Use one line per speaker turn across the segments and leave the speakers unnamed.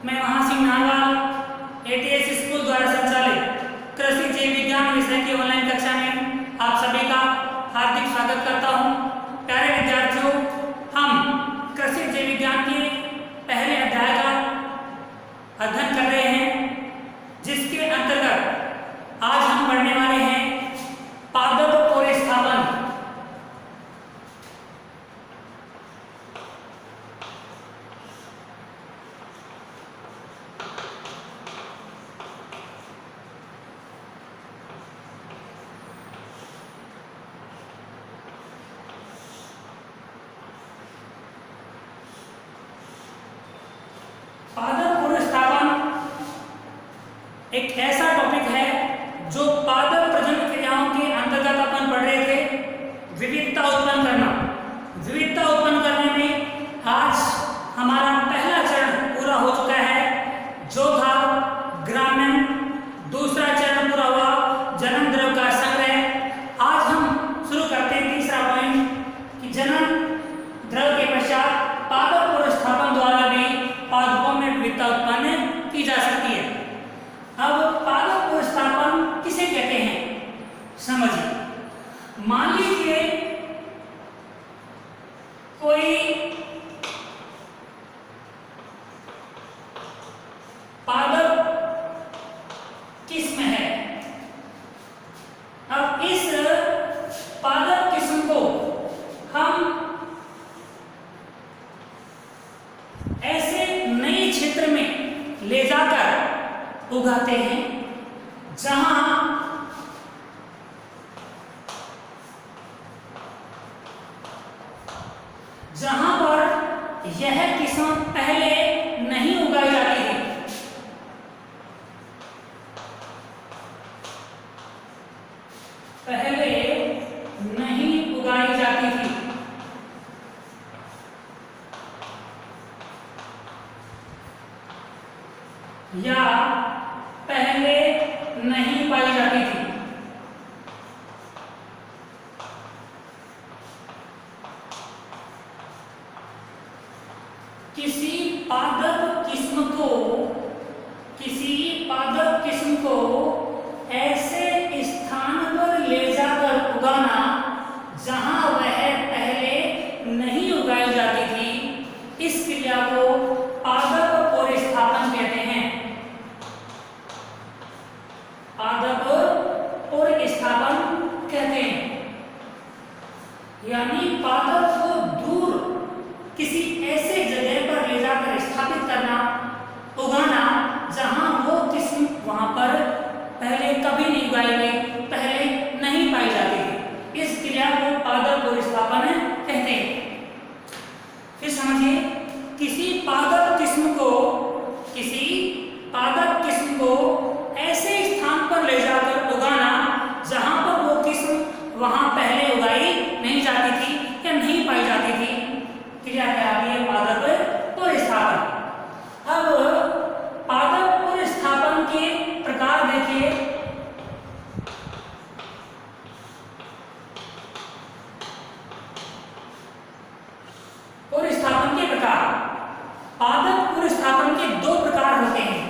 मैं Maha Singh narwhal ATS school द्वारा संचालित कृषि जीव विज्ञान विषय की ऑनलाइन कक्षा में आप सभी का हार्दिक स्वागत करता हूं। प्यारे विद्यार्थियों, हम कृषि जीव विज्ञान के पहले अध्याय का अध्ययन कर रहे हैं, जिसके अंतर्गत आज हम पढ़ने वाले हैं पादप और स्थापन। पादप और स्थापन एक ऐसा टॉपिक है जो पादप प्रजनन क्रियाओं के अंतर्गत अपन पढ़ रहे थे। विविधता उत्पन्न करना। विविधता उत्पन्न करने में आज हमारा पहला चरण पूरा हो चुका है, जो था ग्रामन। दूसरा चरण पूरा हुआ, जनन द्रव्य का संग्रह। आज हम शुरू करते हैं तीसरा पॉइंट कि जनन द्रव्य के पश्चात पादप और स्थापन द्वारा भी पादपों में विविधता उत्पन्न की जा सकती है। अब पादप और स्थापन किसे कहते हैं, समझिए। मान लीजिए कोई पादप किस्म है। अब इस पादप किस्म को हम ऐसे नए क्षेत्र में ले जाकर उगाते हैं जहां पर यह किस्म पहले नहीं उगाई जाती थी। पहले नहीं उगाई जाती थी। या पहले नहीं पाई जाती थी। किसी पादप किस्म को ऐसे स्थान पर ले जाकर उगाना जहां वह पहले नहीं उगाई जाती थी, इस क्रिया को पादप और स्थापन कहते हैं। पादप और स्थापन कहते हैं, यानी पादप को दूर किसी ऐसे जगह पर ले जाकर स्थापित करना, उगाना जहां वो किस्म वहां पर पहले कभी नहीं उगाई गई, पहले नहीं पाई जाती थी। इस क्रिया को पादप और स्थापन कहते हैं। फिर समझिए, किसी पादप किस्म को ऐसे स्थान पर ले जाकर उगाना जहां पर वो किस्म वहां पहले उगाई नहीं जाती थी या नहीं पाई जाती थी, क्रिया कहलाती है पादप और स्थापन। अब पादप और स्थापन के प्रकार देखिए। और स्थापन के प्रकार, पादप और स्थापन के दो प्रकार होते हैं।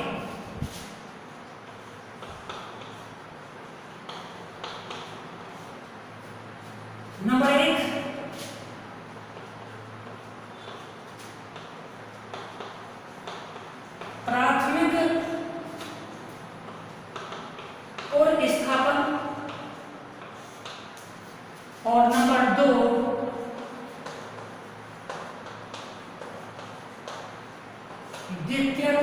नंबर 1, प्राथमिक और स्थापन, और नंबर 2, द्वितीयक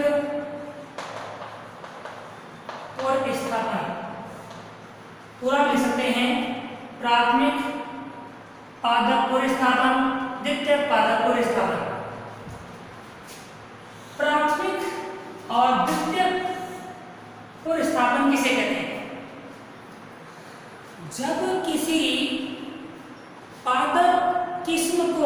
और स्थापन। पूरा लिख सकते हैं, प्राथमिक पादप और स्थापन, द्वितीयक पादप और स्थापन। प्राथमिक और द्वितीयक और स्थापन किसे कहते हैं? जब किसी पादप किस्म को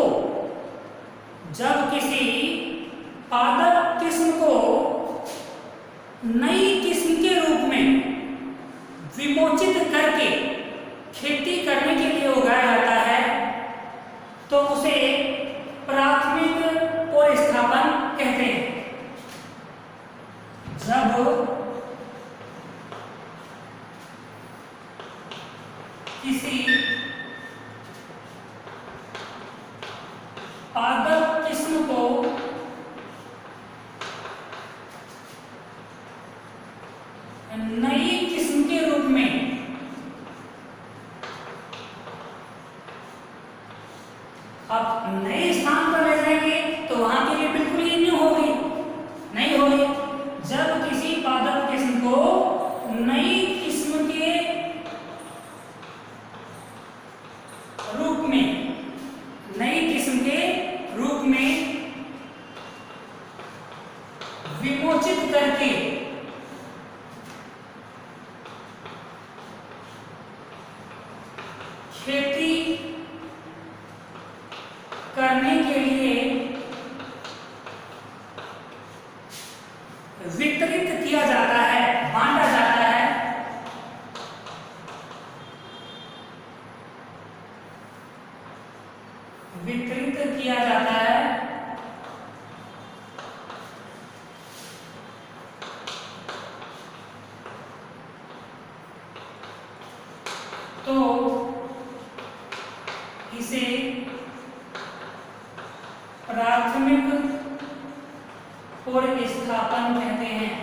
नई किस्म के रूप में विमोचित करके खेती करने के लिए उगाया जाता है, तो उसे प्राथमिक और स्थापन कहते हैं। पादप किस्म को नई किस्म के रूप में अब नए स्थान पर ले जाएंगे तो वहां के लिए बिल्कुल ही न्यू होगी, नहीं होगी। जब किसी पादप किस्म को नई किस्म के रूप में, नई किस्म के रूप में विमोचित करके खेती करने के लिए वितरित किया जाता है, बांटा जाता है, वितरित किया जाता है, तो इसे प्राथमिक पुनर्स्थापन कहते हैं।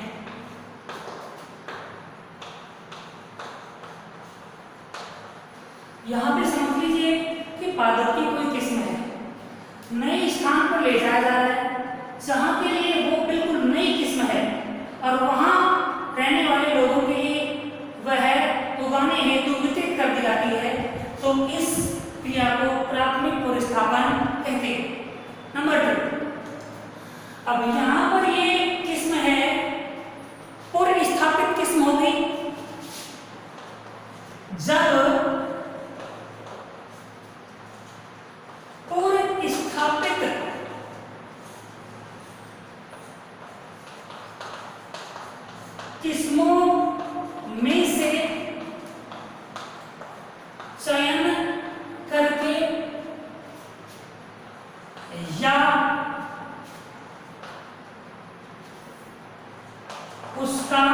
यहां पे समझ लीजिए कि पादप की कोई किस्म है, नए स्थान पर ले जाया जा रहा है जहां के लिए वो बिल्कुल नई किस्म है और वहां रहने वाले लोगों के लिए वह उगाने हेतु वितरित कर दी जाती है, तो इस क्रिया को प्राथमिक पुनर्स्थापन कहते हैं। नंबर 2, अब यहां पर ये किस्म है पुनर्स्थापित किस्म हो गई जब पुनर्स्थापित किस्मों में से चयन करके या उसका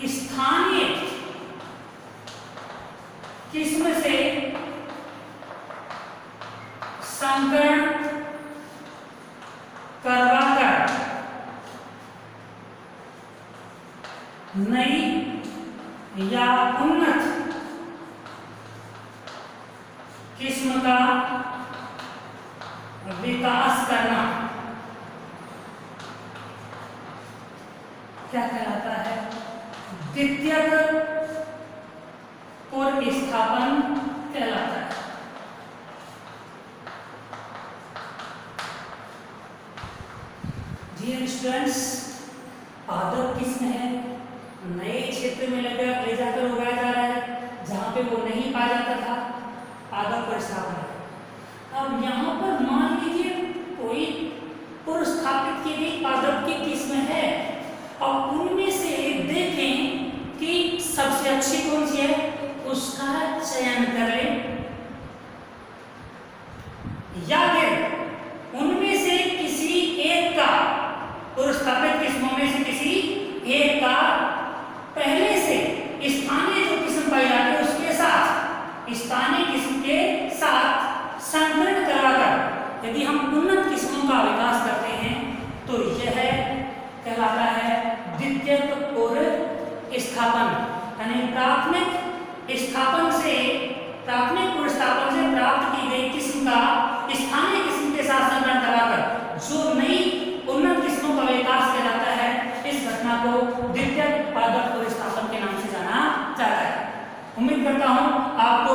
स्थानीय किस्म से संकरण करवाकर नई या उन्नत किस्म का विकास करना क्या कहलाता है? द्वितीयक पुनर्स्थापन कहलाता है। डियर स्टूडेंट्स, पादप किस्म है, नए क्षेत्र में ले जाकर उगाया जा रहा है जहां पे वो नहीं पाया जाता था, पादप पुनर्स्थापन है। अब यहाँ पर मान लीजिए कोई पुनर्स्थापित की गई पादप की किस्म है और उनमें से देखें कि सबसे अच्छी कौन सी है, उसका चयन कर लें, या फिर उनमें से किसी एक का, पुनर्स्थापित किस्मों में से किसी एक का पहले से स्थानीय जो किस्म पाई जाती है उसके साथ, स्थानीय किस्म के साथ संकरण कराकर यदि हम उन्नत किस्मों का विकास करते हैं तो यह कहलाता है द्वितीयक पुनर्स्थापन। यानी प्राथमिक स्थापन से, प्राथमिक पुनर्स्थापन से प्राप्त की गई किस्म का स्थानीय किस्म के साथ संकरण कराकर जो नई उन्नत किस्मों का विकास किया जाता है, इस घटना को द्वितीयक पादप पुनर्स्थापन के नाम से जाना जाता है। उम्मीद करता हूं आपको